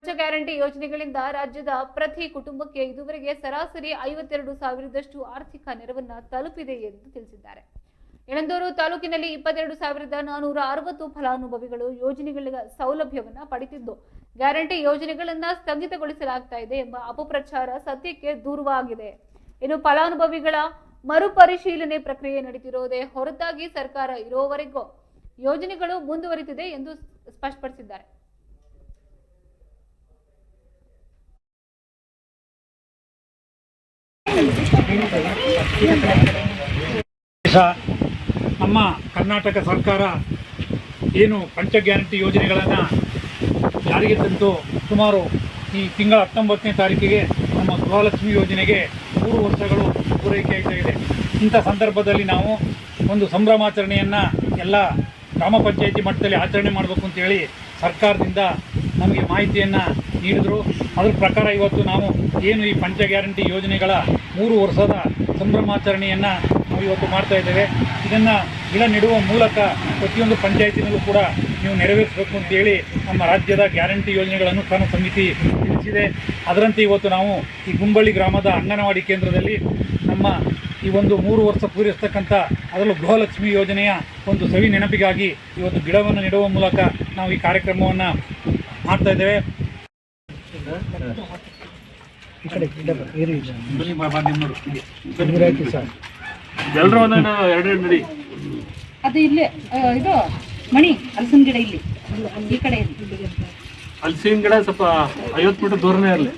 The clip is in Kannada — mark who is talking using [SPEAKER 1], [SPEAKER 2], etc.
[SPEAKER 1] ಸ್ವಚ್ಛ ಗ್ಯಾರಂಟಿ ಯೋಜನೆಗಳಿಂದ ರಾಜ್ಯದ ಪ್ರತಿ ಕುಟುಂಬಕ್ಕೆ ಇದುವರೆಗೆ ಸರಾಸರಿ 52,000ದಷ್ಟು ಆರ್ಥಿಕ ನೆರವನ್ನ ತಲುಪಿದೆ ಎಂದು ತಿಳಿಸಿದ್ದಾರೆ. ಯಳಂದೂರು ತಾಲೂಕಿನಲ್ಲಿ 22,460 ಫಲಾನುಭವಿಗಳು ಯೋಜನೆಗಳ ಸೌಲಭ್ಯವನ್ನ ಪಡೆದಿದ್ದು, ಗ್ಯಾರಂಟಿ ಯೋಜನೆಗಳನ್ನ ಸ್ಥಗಿತಗೊಳಿಸಲಾಗ್ತಾ ಇದೆ ಎಂಬ ಅಪಪ್ರಚಾರ ಸತ್ಯಕ್ಕೆ ದೂರವಾಗಿದೆ. ಇನ್ನು ಫಲಾನುಭವಿಗಳ ಮರುಪರಿಶೀಲನೆ ಪ್ರಕ್ರಿಯೆ ನಡೆದಿರುವುದೇ ಹೊರತಾಗಿ ಸರ್ಕಾರ ಇರುವವರೆಗೂ ಯೋಜನೆಗಳು ಮುಂದುವರಿದಿದೆ ಎಂದು ಸ್ಪಷ್ಟಪಡಿಸಿದ್ದಾರೆ.
[SPEAKER 2] ನಮ್ಮ ಕರ್ನಾಟಕ ಸರ್ಕಾರ ಏನು ಪಂಚ ಗ್ಯಾರಂಟಿ ಯೋಜನೆಗಳನ್ನು ಜಾರಿಗೆ ತಂದು ಸುಮಾರು ಈ ತಿಂಗಳ 19ನೇ ತಾರೀಕಿಗೆ ನಮ್ಮ ಗೃಹಲಕ್ಷ್ಮಿ ಯೋಜನೆಗೆ 3 ವರ್ಷಗಳು ಪೂರೈಕೆಯಾಗಿದೆ. ಇಂಥ ಸಂದರ್ಭದಲ್ಲಿ ನಾವು ಒಂದು ಸಂಭ್ರಮಾಚರಣೆಯನ್ನು ಎಲ್ಲ ಗ್ರಾಮ ಪಂಚಾಯಿತಿ ಮಟ್ಟದಲ್ಲಿ ಆಚರಣೆ ಮಾಡಬೇಕು ಅಂತೇಳಿ ಸರ್ಕಾರದಿಂದ ನಮಗೆ ಮಾಹಿತಿಯನ್ನು ನೀಡಿದರು. ಅದರ ಪ್ರಕಾರ ಇವತ್ತು ನಾವು ಏನು ಈ ಪಂಚ ಗ್ಯಾರಂಟಿ ಯೋಜನೆಗಳ 3 ವರ್ಷದ ಸಂಭ್ರಮಾಚರಣೆಯನ್ನು ನಾವು ಇವತ್ತು ಮಾಡ್ತಾ ಇದ್ದೇವೆ. ಇದನ್ನು ಗಿಡ ನೆಡುವ ಮೂಲಕ ಪ್ರತಿಯೊಂದು ಪಂಚಾಯಿತಿನಲ್ಲೂ ಕೂಡ ನೀವು ನೆರವೇರಿಸಬೇಕು ಅಂತೇಳಿ ನಮ್ಮ ರಾಜ್ಯದ ಗ್ಯಾರಂಟಿ ಯೋಜನೆಗಳ ಅನುಷ್ಠಾನ ಸಮಿತಿ ತಿಳಿಸಿದೆ. ಅದರಂತೆ ಇವತ್ತು ನಾವು ಈ ಗುಂಬಳ್ಳಿ ಗ್ರಾಮದ ಅಂಗನವಾಡಿ ಕೇಂದ್ರದಲ್ಲಿ ನಮ್ಮ ಈ ಒಂದು 3 ವರ್ಷ ಪೂರೈಸ್ತಕ್ಕಂಥ ಅದರಲ್ಲೂ ಗೃಹಲಕ್ಷ್ಮಿ ಯೋಜನೆಯ ಒಂದು ಸವಿ ನೆನಪಿಗಾಗಿ ಇವತ್ತು ಗಿಡವನ್ನು ನೆಡುವ ಮೂಲಕ ನಾವು ಈ ಕಾರ್ಯಕ್ರಮವನ್ನು ಮಾಡ್ತಾ ಇದ್ದೇವೆ.
[SPEAKER 3] ಅದು ಇಲ್ಲೇ ಇದು ಮಣಿ ಹಲಸಿನ ಗಿಡ ಇಲ್ಲಿ ಈ ಕಡೆ
[SPEAKER 4] ಹಲಸಿನ ಗಿಡ ಸ್ವಲ್ಪ 50 ಮೀಟರ್ ದೂರನೇ ಇರಲಿ.